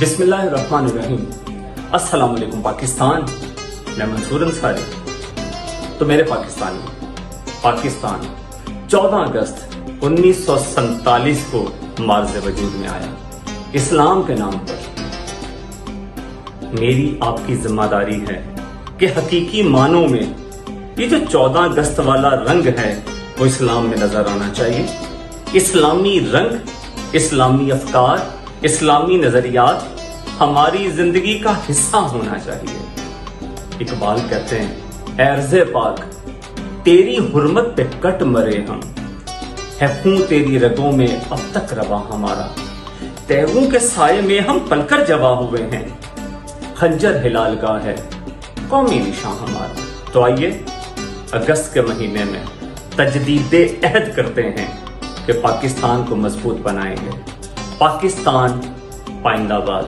بسم اللہ الرحمن الرحیم۔ السلام علیکم پاکستان، میں منصور انصاری۔ تو میرے پاکستان 14 اگست 1947 کو معرض وجود میں آیا اسلام کے نام پر۔ میری آپ کی ذمہ داری ہے کہ حقیقی معنوں میں یہ جو 14 اگست والا رنگ ہے وہ اسلام میں نظر آنا چاہیے۔ اسلامی رنگ، اسلامی افکار، اسلامی نظریات ہماری زندگی کا حصہ ہونا چاہیے۔ اقبال کہتے ہیں، اے ارض پاک تیری حرمت پہ کٹ مرے ہم، ہے خون تیری رگوں میں اب تک رواں ہمارا، تیغوں کے سائے میں ہم پل کر جوا ہوئے ہیں، خنجر ہلال کا ہے قومی نشان ہمارا۔ تو آئیے اگست کے مہینے میں تجدید عہد کرتے ہیں کہ پاکستان کو مضبوط بنائیں گے۔ پاکستان پائندہ باد۔